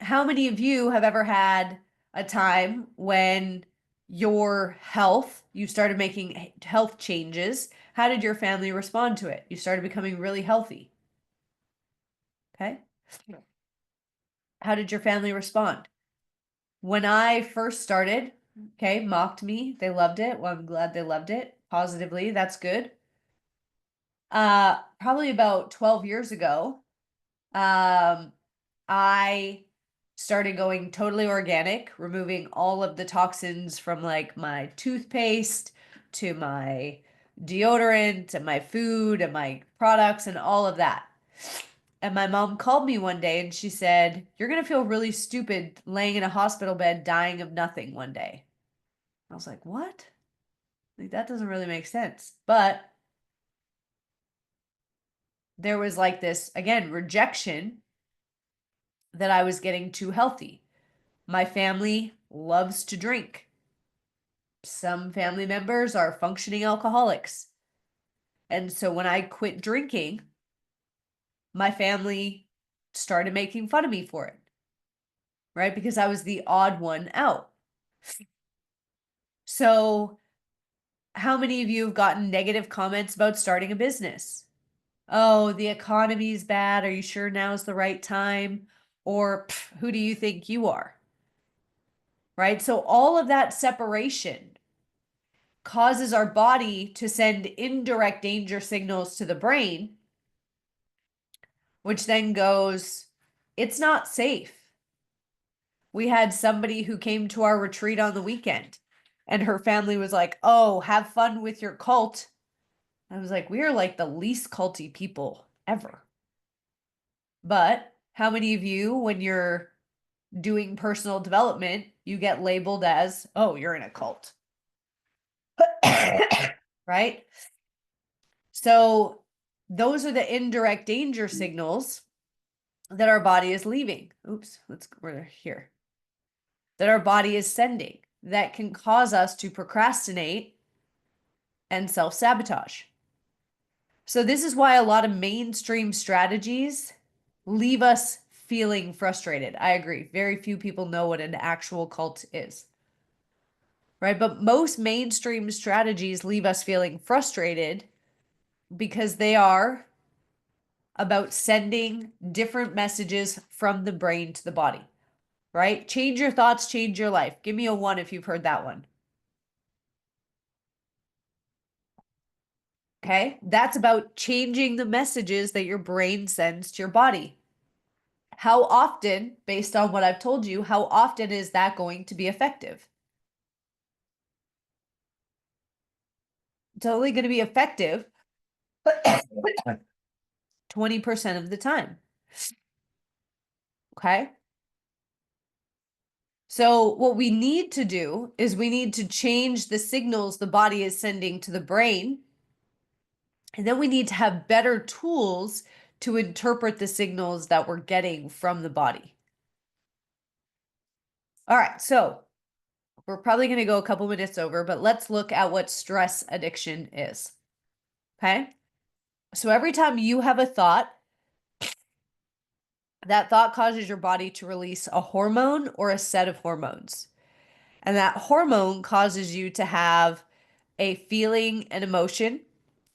How many of you have ever had a time when your health, you started making health changes? How did your family respond to it? You started becoming really healthy. Okay. How did your family respond? When I first started, okay, mocked me. They loved it. Well, I'm glad they loved it positively. That's good. Probably about 12 years ago, um, I started going totally organic, removing all of the toxins from like my toothpaste to my deodorant and my food and my products and all of that. And my mom called me one day and she said, "You're going to feel really stupid laying in a hospital bed dying of nothing one day." I was like, "What?" Like, that doesn't really make sense. But there was like this, again, rejection that I was getting too healthy. My family loves to drink. Some family members are functioning alcoholics. And so when I quit drinking, my family started making fun of me for it, right? Because I was the odd one out. So, how many of you have gotten negative comments about starting a business? Oh, the economy's bad. Are you sure now's the right time? Or who do you think you are? Right? So, all of that separation causes our body to send indirect danger signals to the brain, which then goes, it's not safe. We had somebody who came to our retreat on the weekend, and her family was like, "Oh, have fun with your cult." I was like, "We are like the least culty people ever." But how many of you, when you're doing personal development, you get labeled as, "Oh, you're in a cult." Right? So those are the indirect danger signals that our body is leaving. Oops, we're here. That our body is sending that can cause us to procrastinate and self sabotage. So, this is why a lot of mainstream strategies leave us feeling frustrated. I agree. Very few people know what an actual cult is, right? But most mainstream strategies leave us feeling frustrated because they are about sending different messages from the brain to the body, right? Change your thoughts, change your life. Give me a one if you've heard that one. Okay. That's about changing the messages that your brain sends to your body. How often, based on what I've told you, how often is that going to be effective? It's only going to be effective 20% of the time. Okay. So, what we need to do is we need to change the signals the body is sending to the brain. And then we need to have better tools to interpret the signals that we're getting from the body. All right. So, we're probably going to go a couple minutes over, but let's look at what stress addiction is. Okay. So, every time you have a thought, that thought causes your body to release a hormone or a set of hormones. And that hormone causes you to have a feeling and emotion,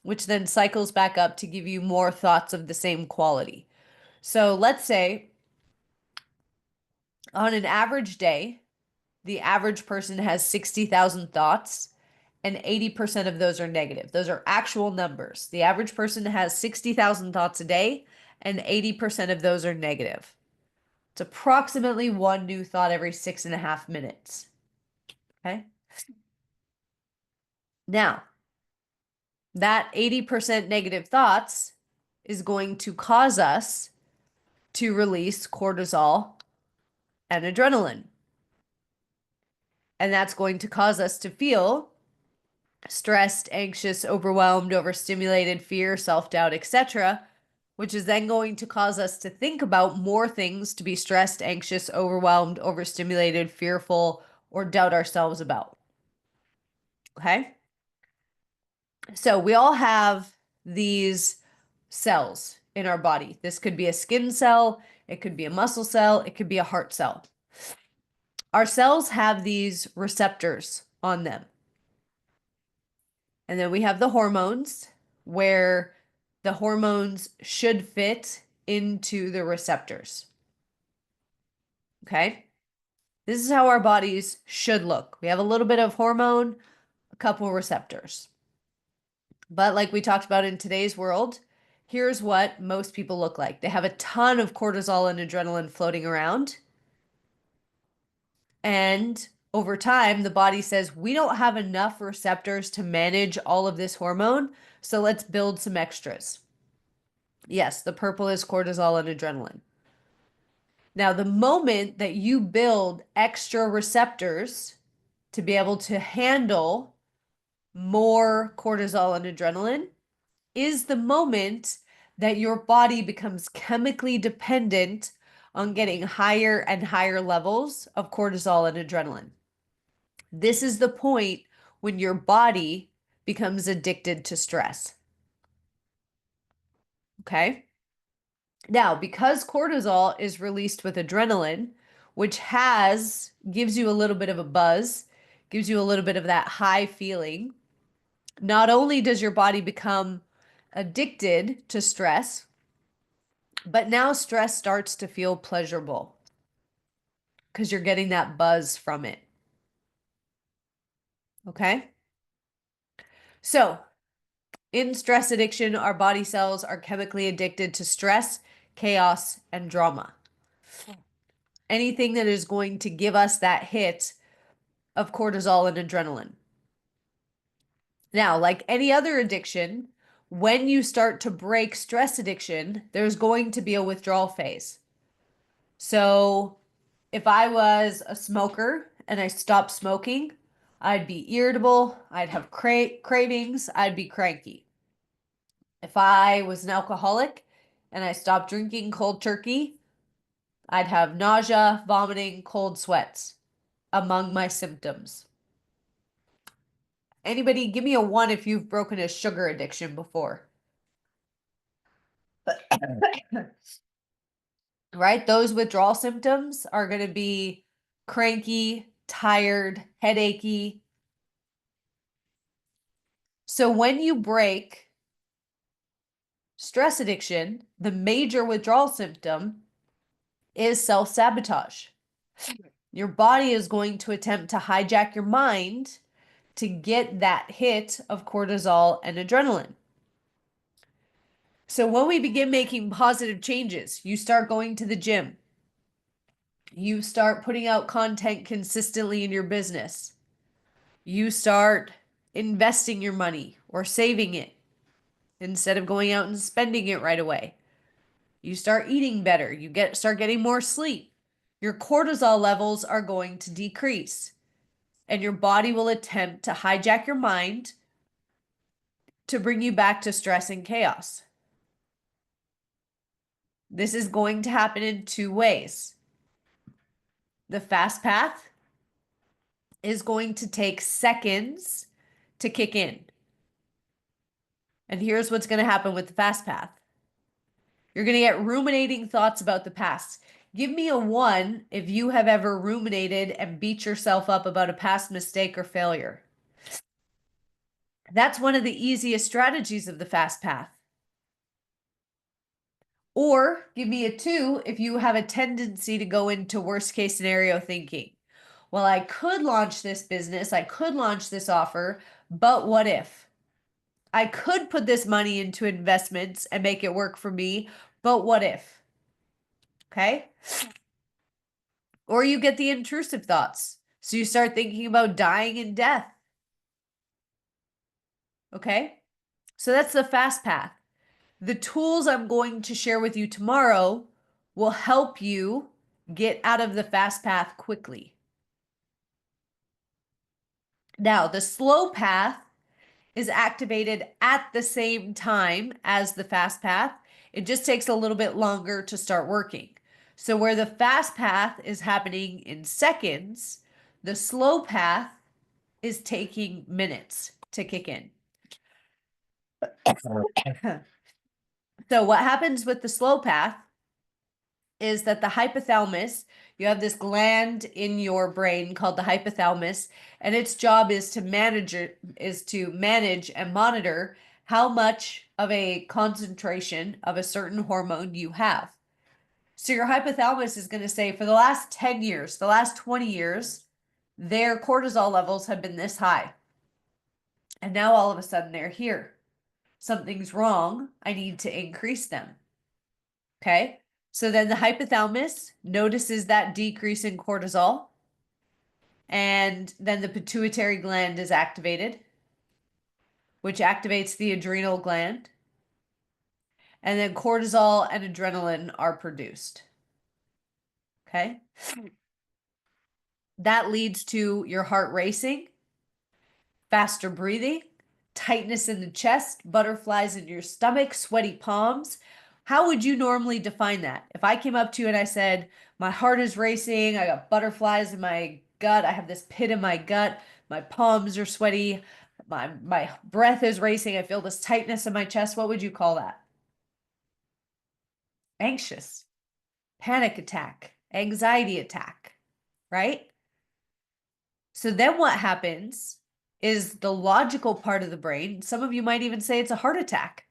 which then cycles back up to give you more thoughts of the same quality. So let's say on an average day, the average person has 60,000 thoughts, and 80% of those are negative. Those are actual numbers. The average person has 60,000 thoughts a day, and 80% of those are negative. It's approximately one new thought every 6.5 minutes. Okay. Now, that 80% negative thoughts is going to cause us to release cortisol and adrenaline. And that's going to cause us to feel stressed, anxious, overwhelmed, overstimulated, fear, self-doubt, etc., which is then going to cause us to think about more things to be stressed, anxious, overwhelmed, overstimulated, fearful, or doubt ourselves about. Okay? So we all have these cells in our body. This could be a skin cell, it could be a muscle cell, it could be a heart cell. Our cells have these receptors on them. And then we have the hormones, where the hormones should fit into the receptors. Okay? This is how our bodies should look. We have a little bit of hormone, a couple receptors. But like we talked about in today's world, here's what most people look like. They have a ton of cortisol and adrenaline floating around. And over time, the body says, we don't have enough receptors to manage all of this hormone, so let's build some extras. Yes, the purple is cortisol and adrenaline. Now, the moment that you build extra receptors to be able to handle more cortisol and adrenaline is the moment that your body becomes chemically dependent on getting higher and higher levels of cortisol and adrenaline. This is the point when your body becomes addicted to stress. Okay? Now, because cortisol is released with adrenaline, which gives you a little bit of a buzz, gives you a little bit of that high feeling, not only does your body become addicted to stress, but now stress starts to feel pleasurable because you're getting that buzz from it. Okay? So, in stress addiction, our body cells are chemically addicted to stress, chaos, and drama. Anything that is going to give us that hit of cortisol and adrenaline. Now, like any other addiction, when you start to break stress addiction, there's going to be a withdrawal phase. So, if I was a smoker and I stopped smoking, I'd be irritable, I'd have cravings, I'd be cranky. If I was an alcoholic and I stopped drinking cold turkey, I'd have nausea, vomiting, cold sweats among my symptoms. Anybody, give me a 1 if you've broken a sugar addiction before. Right? Those withdrawal symptoms are going to be cranky, tired, headachy. So when you break stress addiction, the major withdrawal symptom is self-sabotage. Your body is going to attempt to hijack your mind to get that hit of cortisol and adrenaline. So when we begin making positive changes, you start going to the gym, you start putting out content consistently in your business, you start investing your money or saving it instead of going out and spending it right away. You start eating better, start getting more sleep. Your cortisol levels are going to decrease, and your body will attempt to hijack your mind to bring you back to stress and chaos. This is going to happen in 2 ways. The fast path is going to take seconds to kick in. And here's what's going to happen with the fast path. You're going to get ruminating thoughts about the past. Give me a 1 if you have ever ruminated and beat yourself up about a past mistake or failure. That's one of the easiest strategies of the fast path. Or give me a 2 if you have a tendency to go into worst case scenario thinking. Well, I could launch this business, I could launch this offer, but what if? I could put this money into investments and make it work for me, but what if? Okay? Or you get the intrusive thoughts. So you start thinking about dying and death. Okay? So that's the fast path. The tools I'm going to share with you tomorrow will help you Get out of the fast path quickly. Now, the slow path is activated at the same time as the fast path. It just takes a little bit longer to start working. So where the fast path is happening in seconds, the slow path is taking minutes to kick in. So what happens with the slow path is that the hypothalamus, you have this gland in your brain called the hypothalamus, and its job is to manage and monitor how much of a concentration of a certain hormone you have. So your hypothalamus is going to say for the last 10 years, the last 20 years, their cortisol levels have been this high. And now all of a sudden they're here. Something's wrong. I need to increase them. Okay. So then the hypothalamus notices that decrease in cortisol, and then the pituitary gland is activated, which activates the adrenal gland, and then cortisol and adrenaline are produced. Okay. That leads to your heart racing, faster breathing, tightness in the chest, butterflies in your stomach, sweaty palms. How would you normally define that? If I came up to you and I said, my heart is racing, I got butterflies in my gut, I have this pit in my gut, my palms are sweaty, my breath is racing, I feel this tightness in my chest, what would you call that? Anxious, panic attack, anxiety attack, right? So then what happens is the logical part of the brain, some of you might even say it's a heart attack.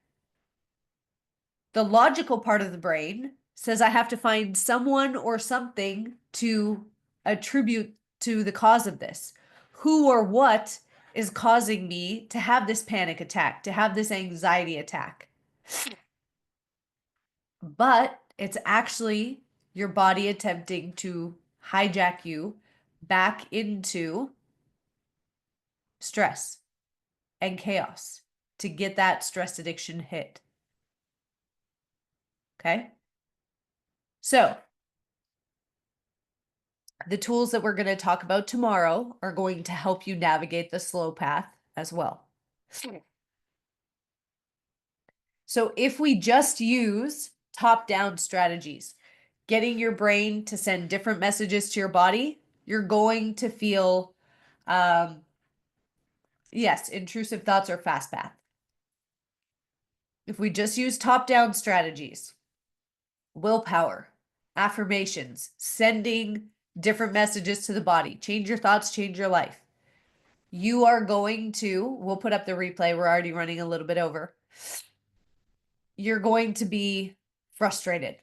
The logical part of the brain says I have to find someone or something to attribute to the cause of this. Who or what is causing me to have this panic attack, to have this anxiety attack? But it's actually your body attempting to hijack you back into stress and chaos to get that stress addiction hit. Okay. So the tools that we're going to talk about tomorrow are going to help you navigate the slow path as well. So if we just use top-down strategies, getting your brain to send different messages to your body, you're going to feel, yes, intrusive thoughts or fast path. If we just use top-down strategies, willpower, affirmations, sending different messages to the body, change your thoughts, change your life. You are going to, we'll put up the replay. We're already running a little bit over. You're going to be frustrated.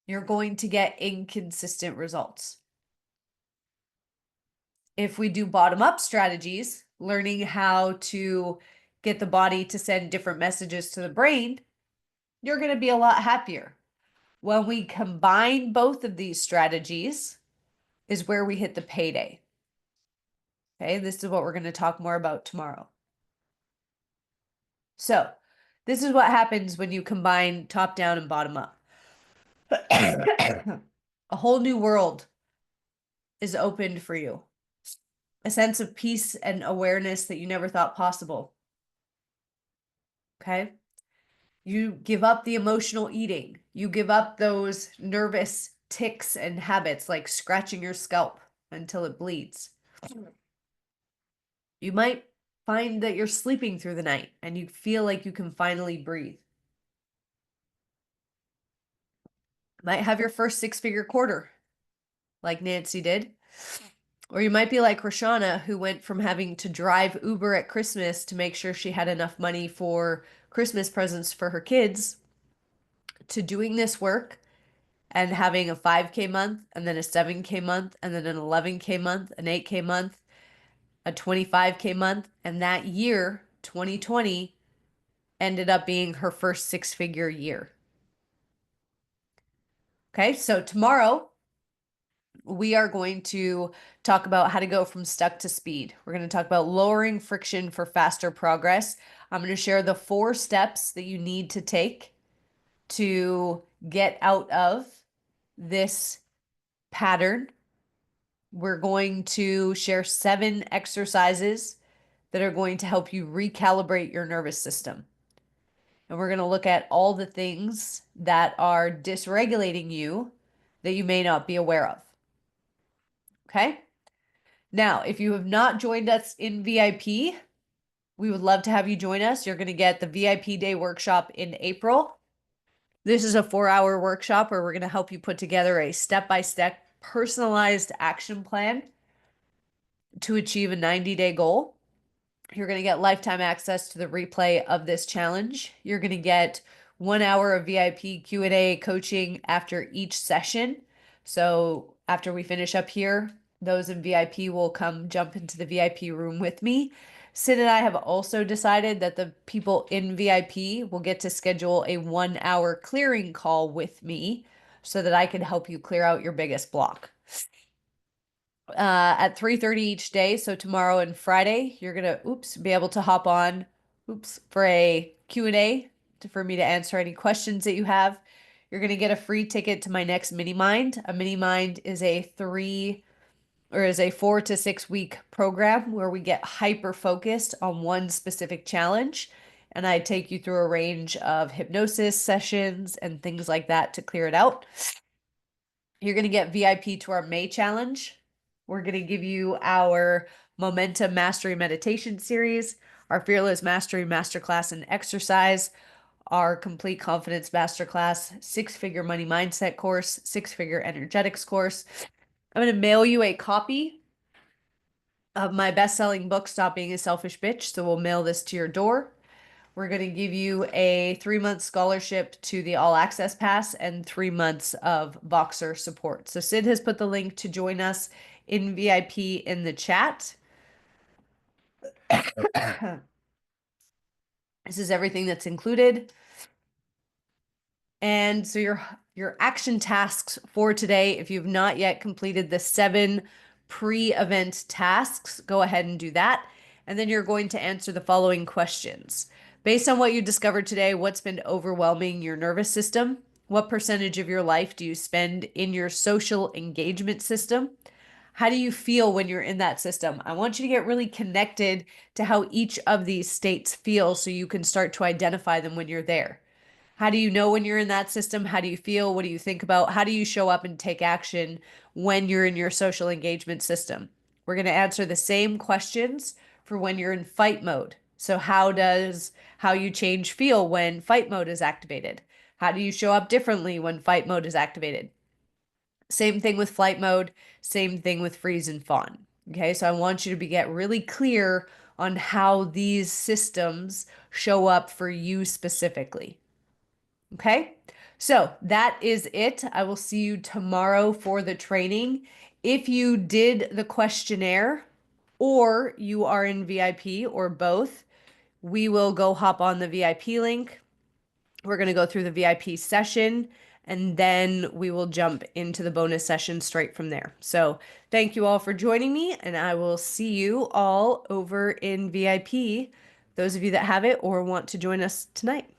You're going to get inconsistent results. If we do bottom-up strategies, learning how to get the body to send different messages to the brain, you're going to be a lot happier. When we combine both of these strategies is where we hit the payday. Okay, this is what we're going to talk more about tomorrow. So this is what happens when you combine top down and bottom up. A whole new world is opened for you. A sense of peace and awareness that you never thought possible. Okay? You give up the emotional eating. You give up those nervous tics and habits like scratching your scalp until it bleeds. You might find that you're sleeping through the night and you feel like you can finally breathe. Might have your first six-figure quarter, like Nancy did. Or you might be like Roshana, who went from having to drive Uber at Christmas to make sure she had enough money for Christmas presents for her kids, to doing this work and having a 5K month, and then a 7K month, and then an 11K month, an 8K month, a 25K month. And that year, 2020, ended up being her first six-figure year. Okay, so tomorrow we are going to talk about how to go from stuck to speed. We're going to talk about lowering friction for faster progress. I'm going to share the 4 steps that you need to take to get out of this pattern. We're going to share 7 exercises that are going to help you recalibrate your nervous system. And we're going to look at all the things that are dysregulating you that you may not be aware of. Okay? Now, if you have not joined us in VIP, we would love to have you join us. You're going to get the VIP Day workshop in April. This is a 4-hour workshop where we're going to help you put together a step-by-step personalized action plan to achieve a 90-day goal. You're going to get lifetime access to the replay of this challenge. You're going to get 1 hour of VIP Q&A coaching after each session. So after we finish up here, those in VIP will come jump into the VIP room with me. Sid and I have also decided that the people in VIP will get to schedule a 1 hour clearing call with me so that I can help you clear out your biggest block. At 3:30 each day. So tomorrow and Friday, you're gonna be able to hop on for a Q&A for me to answer any questions that you have. You're gonna get a free ticket to my next mini mind. A mini mind is a 4 to 6 week program where we get hyper focused on one specific challenge. And I take you through a range of hypnosis sessions and things like that to clear it out. You're going to get VIP to our May challenge. We're going to give you our Momentum Mastery Meditation series, our Fearless Mastery Masterclass and exercise, our Complete Confidence Masterclass, 6-figure money mindset course, 6-figure energetics course. I'm going to mail you a copy of my best-selling book, Stop Being a Selfish Bitch. So we'll mail this to your door. We're going to give you a 3-month scholarship to the All Access Pass and 3 months of Voxer support. So Sid has put the link to join us in VIP in the chat. This is everything that's included. And so your action tasks for today, if you've not yet completed the 7 pre-event tasks, go ahead and do that. And then you're going to answer the following questions. Based on what you discovered today, what's been overwhelming your nervous system? What percentage of your life do you spend in your social engagement system? How do you feel when you're in that system? I want you to get really connected to how each of these states feel so you can start to identify them when you're there. How do you know when you're in that system? How do you feel? What do you think about? How do you show up and take action when you're in your social engagement system? We're going to answer the same questions for when you're in fight mode. So how you change feel when fight mode is activated? How do you show up differently when fight mode is activated? Same thing with flight mode, same thing with freeze and fawn. Okay, so I want you to get really clear on how these systems show up for you specifically. Okay, so that is it. I will see you tomorrow for the training. If you did the questionnaire or you are in VIP or both, we will go hop on the VIP link. We're going to go through the VIP session and then we will jump into the bonus session straight from there. So thank you all for joining me and I will see you all over in VIP, those of you that have it or want to join us tonight.